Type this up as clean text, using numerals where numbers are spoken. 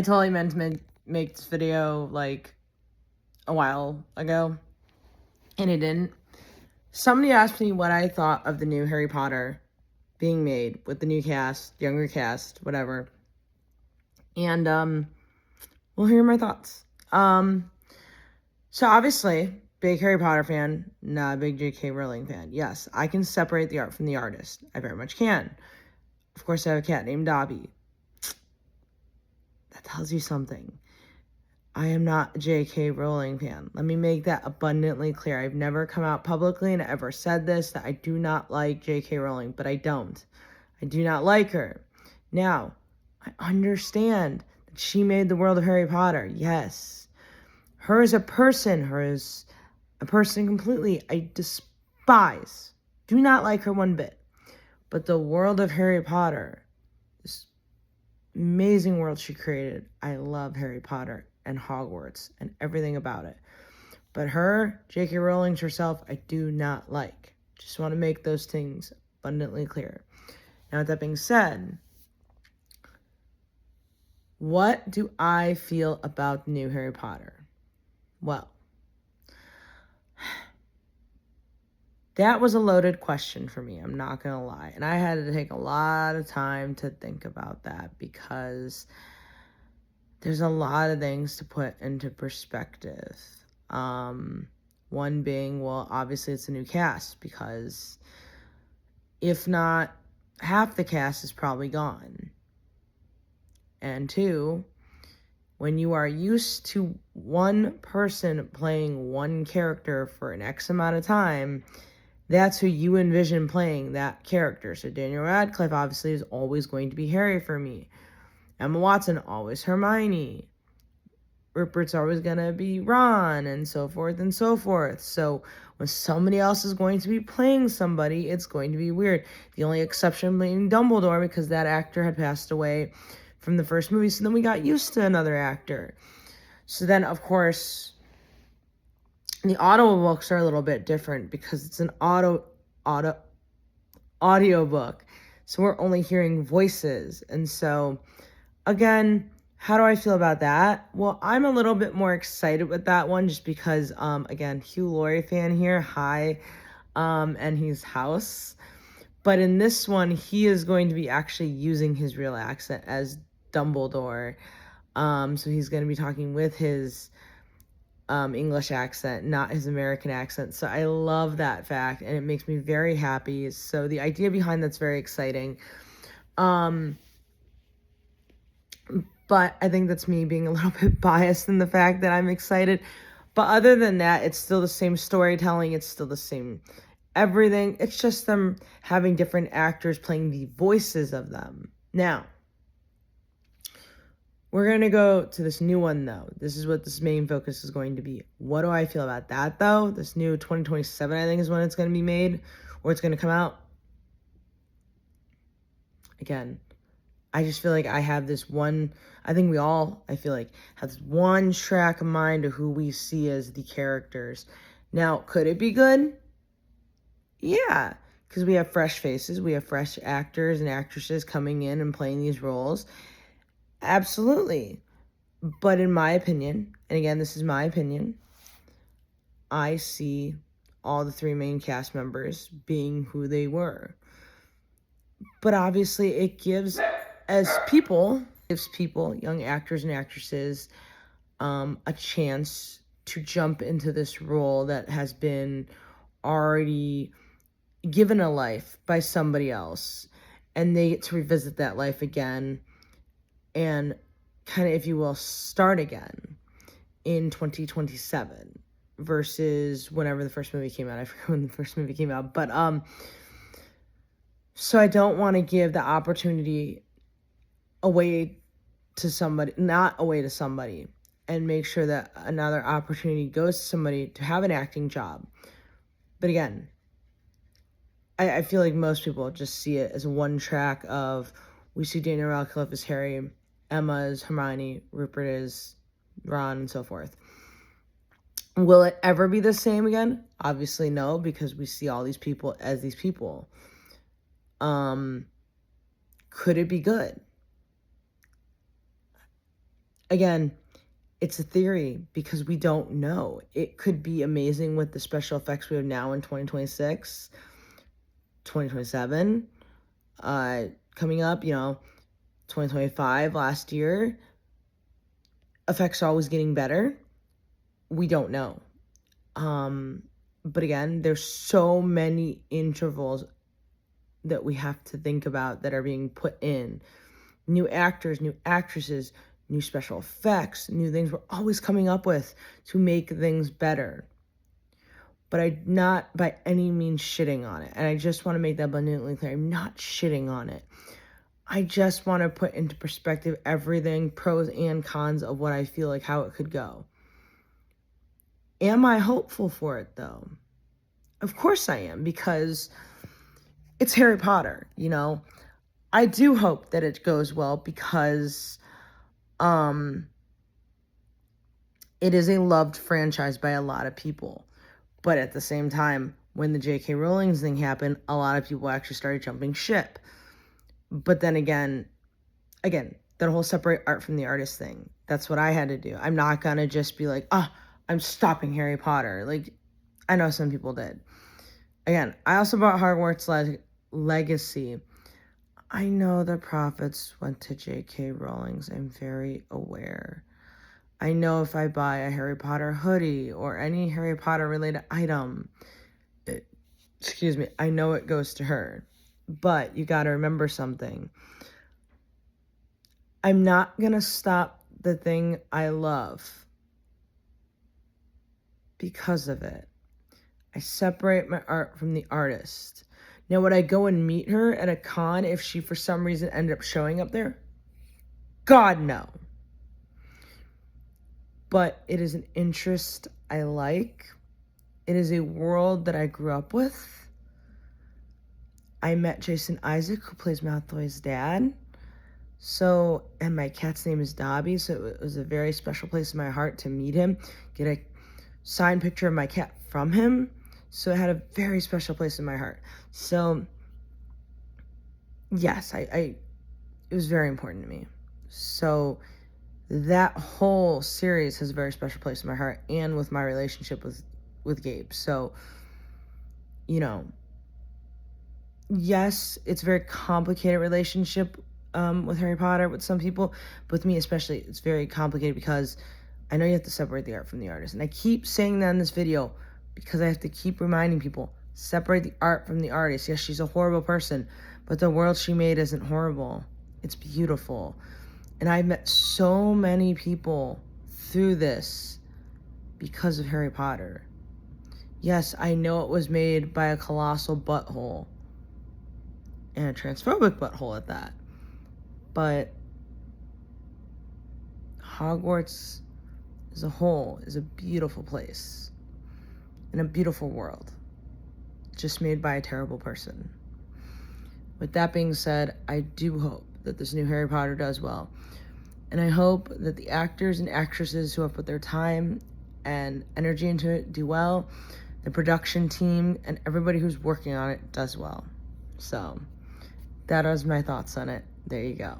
I totally meant to make this video like a while ago, and it didn't. Somebody asked me what I thought of the new Harry Potter being made with the new cast, younger cast, whatever. And well, here are my thoughts. So obviously, big Harry Potter fan, not a big J.K. Rowling fan. Yes, I can separate the art from the artist. I very much can. Of course, I have a cat named Dobby. That tells you something. I am not a J.K. Rowling fan. Let me make that abundantly clear. I've never come out publicly and ever said this, that I do not like J.K. Rowling, but I don't. I do not like her. Now, I understand that she made the world of Harry Potter. Yes. Her as a person, completely, I despise. Do not like her one bit. But the world of Harry Potter, this amazing world she created, I love Harry Potter and Hogwarts and everything about it. But her, J.K. Rowling herself, I do not like. Just want to make those things abundantly clear. Now, with that being said, what do I feel about the new Harry Potter? Well, that was a loaded question for me, I'm not going to lie. And I had to take a lot of time to think about that because there's a lot of things to put into perspective. One being, well, obviously it's a new cast because if not, half the cast is probably gone. And two, when you are used to one person playing one character for an X amount of time, that's who you envision playing that character. So Daniel Radcliffe obviously is always going to be Harry for me. Emma Watson, always Hermione. Rupert's always going to be Ron, and so forth and so forth. So when somebody else is going to be playing somebody, it's going to be weird. The only exception being Dumbledore, because that actor had passed away from the first movie, so then we got used to another actor. So then, of course, the audiobooks are a little bit different because it's an audiobook. So we're only hearing voices. And so, again, how do I feel about that? Well, I'm a little bit more excited with that one just because, again, Hugh Laurie fan here. Hi. And he's House. But in this one, he is going to be actually using his real accent as Dumbledore. So he's going to be talking with his English accent, not his American accent. So I love that fact, and it makes me very happy. So the idea behind that's very exciting. But I think that's me being a little bit biased in the fact that I'm excited. But other than that, it's still the same storytelling. It's still the same everything. It's just them having different actors playing the voices of them. Now, we're going to go to this new one, though. This is what this main focus is going to be. What do I feel about that, though? This new 2027, I think, is when it's going to be made, or it's going to come out. Again, I just feel like I have this one, I think we all, I feel like, have this one track of mind of who we see as the characters. Now, could it be good? Yeah, because we have fresh faces, we have fresh actors and actresses coming in and playing these roles. Absolutely. But in my opinion, and again, this is my opinion, I see all the three main cast members being who they were. But obviously it gives people, young actors and actresses, a chance to jump into this role that has been already given a life by somebody else. And they get to revisit that life again and kind of, if you will, start again in 2027 versus whenever the first movie came out. I forget when the first movie came out. But so I don't want to give the opportunity away to somebody, not away to somebody, and make sure that another opportunity goes to somebody to have an acting job. But again, I feel like most people just see it as one track of, we see Daniel Radcliffe as Harry, Emma as Hermione, Rupert as Ron, and so forth. Will it ever be the same again? Obviously no, because we see all these people as these people. Could it be good? again, it's a theory because we don't know. It could be amazing with the special effects we have now in 2026, 2027, coming up, 2025, last year. Effects are always getting better. We don't know. But again, there's so many intervals that we have to think about that are being put in. New actors, new actresses, new special effects, new things we're always coming up with to make things better. But I'm not by any means shitting on it. And I just want to make that abundantly clear. I'm not shitting on it. I just want to put into perspective everything, pros and cons of what I feel like how it could go. Am I hopeful for it, though? Of course I am, because it's Harry Potter, I do hope that it goes well because it is a loved franchise by a lot of people. But at the same time, when the J.K. Rowling thing happened, a lot of people actually started jumping ship. But then again, that whole separate art from the artist thing, that's what I had to do. I'm not going to just be like, I'm stopping Harry Potter. Like, I know some people did. Again, I also bought Hogwarts Legacy. I know the profits went to J.K. Rowling's. I'm very aware. I know if I buy a Harry Potter hoodie or any Harry Potter related item, I know it goes to her. But you got to remember something. I'm not going to stop the thing I love because of it. I separate my art from the artist. Now, would I go and meet her at a con if she, for some reason, ended up showing up there? God, no. But it is an interest I like. It is a world that I grew up with. I met Jason Isaac, who plays Malfoy's dad. And my cat's name is Dobby, so it was a very special place in my heart to meet him, get a signed picture of my cat from him. So it had a very special place in my heart. So, yes, it was very important to me. So that whole series has a very special place in my heart and with my relationship with Gabe. So, yes, it's a very complicated relationship with Harry Potter with some people, but with me especially, it's very complicated because I know you have to separate the art from the artist. And I keep saying that in this video because I have to keep reminding people, separate the art from the artist. Yes, she's a horrible person, but the world she made isn't horrible. It's beautiful. And I've met so many people through this because of Harry Potter. Yes, I know it was made by a colossal butthole. And a transphobic butthole at that. But Hogwarts as a whole is a beautiful place. In a beautiful world. Just made by a terrible person. With that being said, I do hope that this new Harry Potter does well. And I hope that the actors and actresses who have put their time and energy into it do well. The production team and everybody who's working on it does well. So, that is my thoughts on it. There you go.